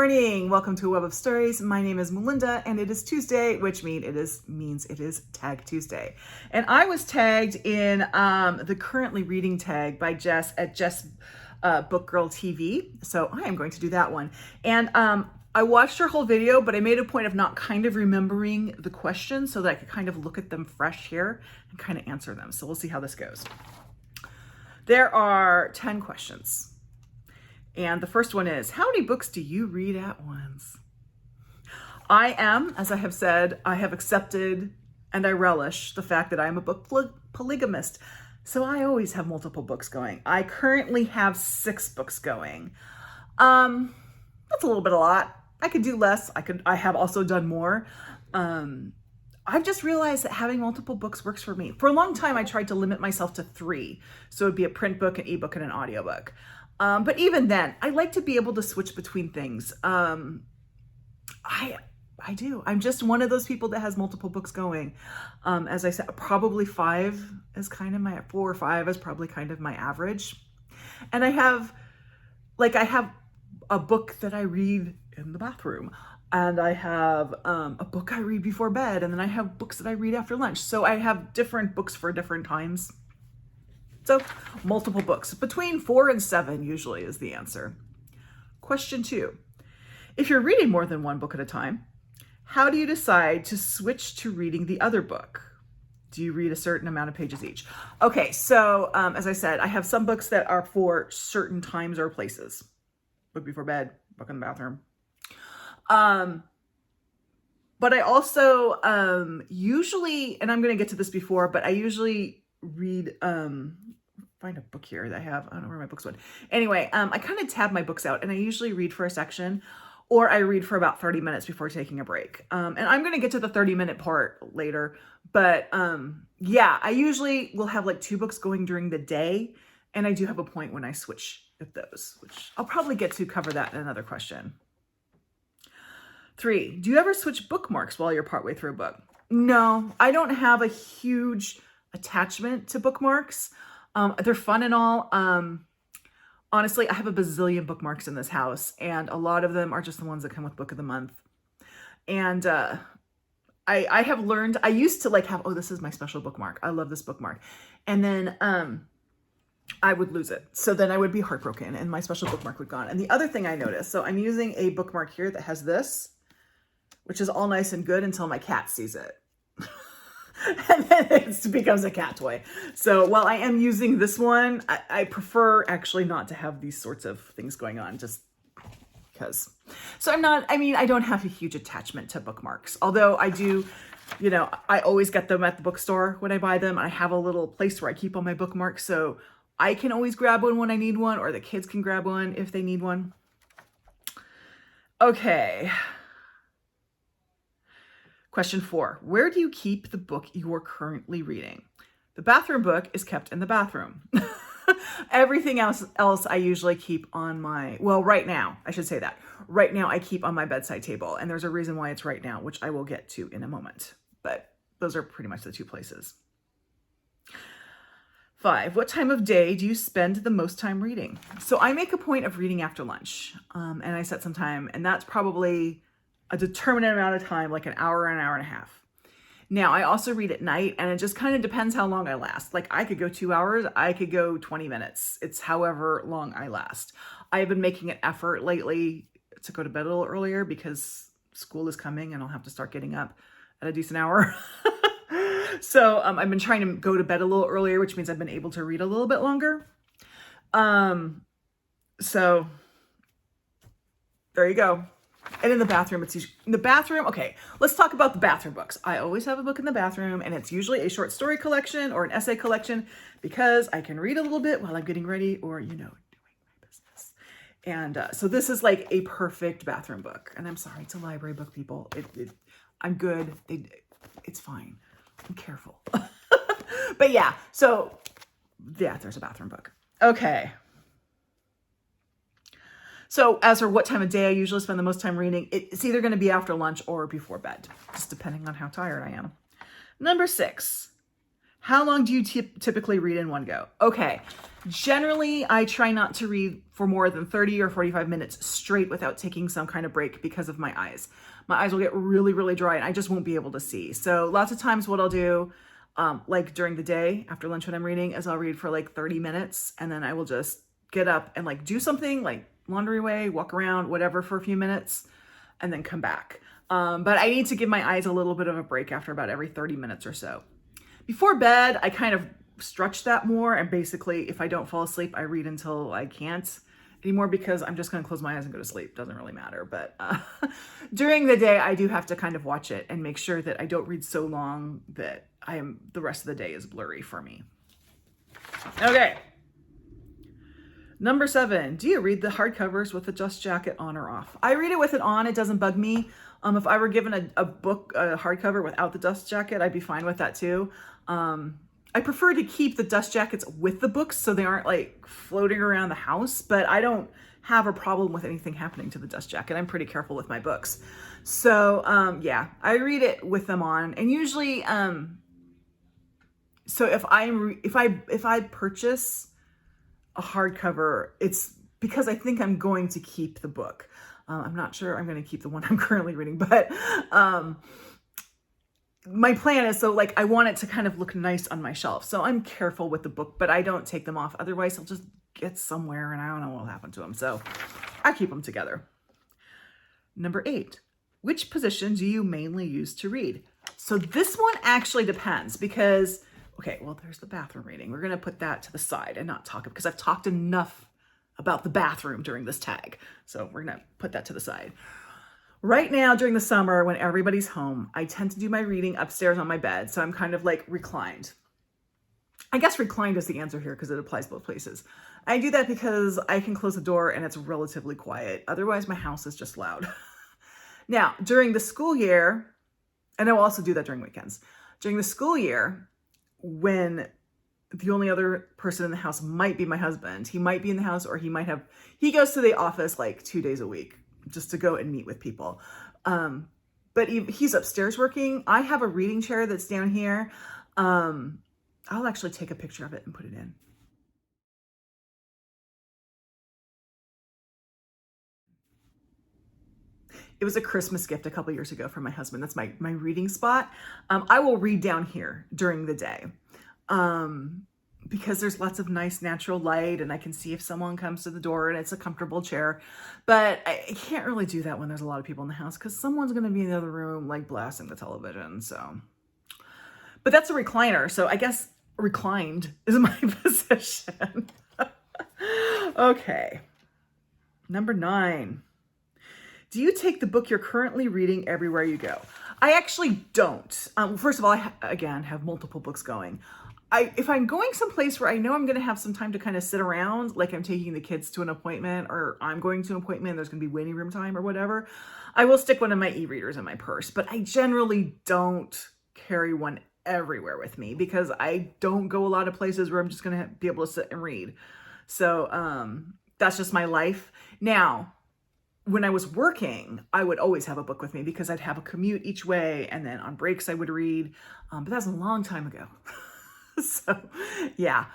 morning. Welcome to a Web of Stories. My name is Melinda and it is Tuesday, which means it is Tag Tuesday. And I was tagged in the currently reading tag by Jess at Jess Book Girl TV. So I am going to do that one. And I watched her whole video, but I made a point of not kind of remembering the questions so that I could kind of look at them fresh here and kind of answer them. So we'll see how this goes. There are 10 questions. And the first one is, how many books do you read at once? I am, as I have said, I have accepted and I relish the fact that I'm a book polygamist. So I always have multiple books going. I currently have 6 books going. That's a little bit a lot. I could do less. I have also done more. I've just realized that having multiple books works for me. For a long time, I tried to limit myself to 3. So it'd be a print book, an ebook, and an audiobook. But even then, I like to be able to switch between things. I do. I'm just one of those people that has multiple books going. As I said, probably 5 is kind of my, 4 or 5 is probably kind of my average. And I have a book that I read in the bathroom. And I have a book I read before bed. And then I have books that I read after lunch. So I have different books for different times. So multiple books, between 4 and 7 usually is the answer. Question 2, if you're reading more than one book at a time, how do you decide to switch to reading the other book? Do you read a certain amount of pages each? Okay, so as I said, I have some books that are for certain times or places. Book before bed, book in the bathroom. But I also usually, and I'm going to get to this before, but I usually read, find a book here that I have. I don't know where my books went. Anyway, I kind of tab my books out and I usually read for a section or I read for about 30 minutes before taking a break. And I'm going to get to the 30-minute part later, but yeah, I usually will have like 2 books going during the day. And I do have a point when I switch at those, which I'll probably get to cover that in another question. 3, do you ever switch bookmarks while you're partway through a book? No, I don't have a huge attachment to bookmarks. They're fun and all. Honestly, I have a bazillion bookmarks in this house and a lot of them are just the ones that come with Book of the Month. And I have learned, I used to like have, oh, this is my special bookmark. I love this bookmark. And then I would lose it. So then I would be heartbroken and my special bookmark would gone. And the other thing I noticed, so I'm using a bookmark here that has this, which is all nice and good until my cat sees it. And then it becomes a cat toy. So while I am using this one, I prefer actually not to have these sorts of things going on just because. So I don't have a huge attachment to bookmarks. Although I do, I always get them at the bookstore when I buy them. I have a little place where I keep all my bookmarks. So I can always grab one when I need one, or the kids can grab one if they need one. Okay. Question 4, where do you keep the book you are currently reading? The bathroom book is kept in the bathroom. Everything else I usually keep on my, well, right now, I should say that. Right now I keep on my bedside table, and there's a reason why it's right now, which I will get to in a moment. But those are pretty much the 2 places. 5, what time of day do you spend the most time reading? So I make a point of reading after lunch, and I set some time, and that's probably a determinate amount of time, like an hour and a half. Now, I also read at night, and it just kind of depends how long I last. Like, I could go 2 hours, I could go 20 minutes. It's however long I last. I've been making an effort lately to go to bed a little earlier because school is coming and I'll have to start getting up at a decent hour. So I've been trying to go to bed a little earlier, which means I've been able to read a little bit longer. So there you go. And in the bathroom, it's usually, in the bathroom, okay, let's talk about the bathroom books. I always have a book in the bathroom, and it's usually a short story collection or an essay collection because I can read a little bit while I'm getting ready or, doing my business. And so this is like a perfect bathroom book. And I'm sorry to library book people. I'm good. It's fine. I'm careful. But yeah, so yeah, there's a bathroom book. Okay. So as for what time of day I usually spend the most time reading, it's either going to be after lunch or before bed, just depending on how tired I am. Number 6, How long do you typically read in one go? Okay, generally I try not to read for more than 30 or 45 minutes straight without taking some kind of break because of my eyes. My eyes will get really, really dry and I just won't be able to see. So lots of times what I'll do, like during the day after lunch when I'm reading, is I'll read for like 30 minutes and then I will just get up and like do something like laundry away, walk around, whatever for a few minutes, and then come back. But I need to give my eyes a little bit of a break after about every 30 minutes or so. Before bed, I kind of stretch that more, and basically if I don't fall asleep, I read until I can't anymore because I'm just going to close my eyes and go to sleep. Doesn't really matter. But during the day, I do have to kind of watch it and make sure that I don't read so long that the rest of the day is blurry for me. Okay. Number 7, do you read the hardcovers with the dust jacket on or off? I read it with it on. It doesn't bug me. If I were given a book, a hardcover without the dust jacket, I'd be fine with that too. I prefer to keep the dust jackets with the books so they aren't like floating around the house, but I don't have a problem with anything happening to the dust jacket. I'm pretty careful with my books. So yeah, I read it with them on, and usually so if I purchase a hardcover, it's because I think I'm going to keep the book. I'm not sure I'm going to keep the one I'm currently reading, but my plan is, so like I want it to kind of look nice on my shelf. So I'm careful with the book, but I don't take them off. Otherwise, they'll just get somewhere and I don't know what will happen to them. So I keep them together. Number 8, which position do you mainly use to read? So this one actually depends because, okay, well, there's the bathroom reading. We're going to put that to the side and not talk, because I've talked enough about the bathroom during this tag. So we're going to put that to the side. Right now, during the summer, when everybody's home, I tend to do my reading upstairs on my bed. So I'm kind of like reclined. I guess reclined is the answer here because it applies both places. I do that because I can close the door and it's relatively quiet. Otherwise, my house is just loud. Now, during the school year, and I will also do that during weekends. During the school year, when the only other person in the house might be my husband, he might be in the house, or he goes to the office like 2 days a week just to go and meet with people. But he's upstairs working. I have a reading chair that's down here. I'll actually take a picture of it and put it in. It was a Christmas gift a couple years ago from my husband. That's my reading spot. I will read down here during the day because there's lots of nice natural light and I can see if someone comes to the door, and it's a comfortable chair. But I can't really do that when there's a lot of people in the house because someone's going to be in the other room like blasting the television. So, but that's a recliner. So I guess reclined is my position. Okay. Number 9. Do you take the book you're currently reading everywhere you go? I actually don't. First of all, I again have multiple books going. If I'm going someplace where I know I'm going to have some time to kind of sit around, like I'm taking the kids to an appointment or I'm going to an appointment, there's going to be waiting room time or whatever, I will stick one of my e-readers in my purse. But I generally don't carry one everywhere with me because I don't go a lot of places where I'm just going to be able to sit and read. So that's just my life. Now, when I was working, I would always have a book with me because I'd have a commute each way, and then on breaks I would read, but that's a long time ago. So yeah.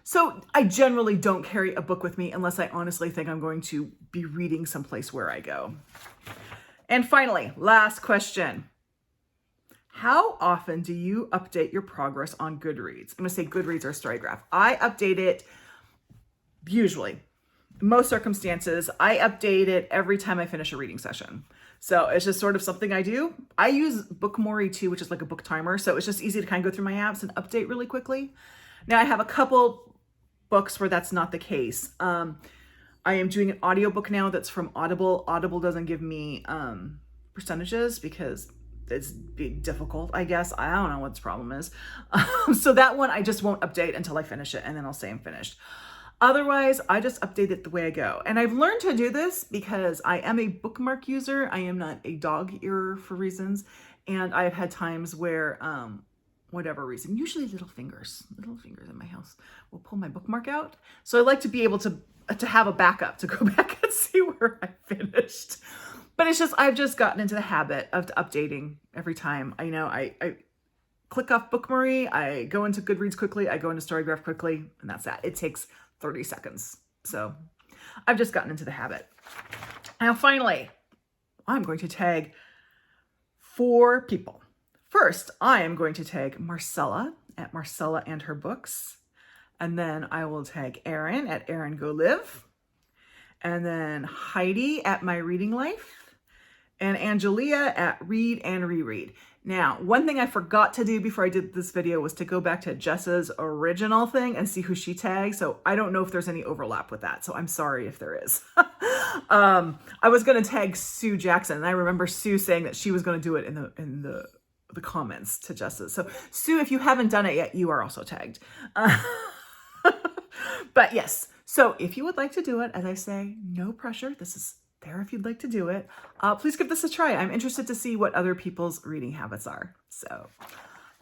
So I generally don't carry a book with me unless I honestly think I'm going to be reading someplace where I go. And finally, last question. How often do you update your progress on GoodReads? I'm going to say GoodReads or Storygraph. I update it usually. Most circumstances, I update it every time I finish a reading session. So it's just sort of something I do. I use Bookmarks too, which is like a book timer. So it's just easy to kind of go through my apps and update really quickly. Now I have a couple books where that's not the case. I am doing an audiobook now that's from Audible. Audible doesn't give me percentages because it's difficult, I guess. I don't know what the problem is. So that one I just won't update until I finish it, and then I'll say I'm finished. Otherwise, I just update it the way I go. And I've learned to do this because I am a bookmark user. I am not a dog eater for reasons. And I've had times where, whatever reason, usually little fingers in my house will pull my bookmark out. So I like to be able to have a backup to go back and see where I finished. But it's just, I've just gotten into the habit of updating every time. I know click off Bookmarks, I go into GoodReads quickly, I go into Storygraph quickly, and that's that. It takes 30 seconds. So I've just gotten into the habit. Now, finally, I'm going to tag 4 people. First, I am going to tag Marcella at Marcella and Her Books. And then I will tag Erin at Erin Go Live. And then Heidi at My Reading Life. And Angelia at Read and Reread. Now, one thing I forgot to do before I did this video was to go back to Jess's original thing and see who she tagged. So I don't know if there's any overlap with that. So I'm sorry if there is. I was going to tag Sue Jackson, and I remember Sue saying that she was going to do it in the comments to Jess's. So Sue, if you haven't done it yet, you are also tagged. But yes, so if you would like to do it, as I say, no pressure. This is there if you'd like to do it. Please give this a try. I'm interested to see what other people's reading habits are. So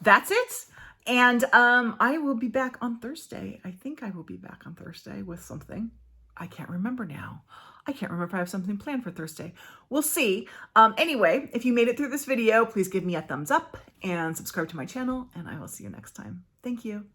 that's it. And I will be back on Thursday. I think I will be back on Thursday with something. I can't remember now. I can't remember if I have something planned for Thursday. We'll see. Anyway, if you made it through this video, please give me a thumbs up and subscribe to my channel, and I will see you next time. Thank you.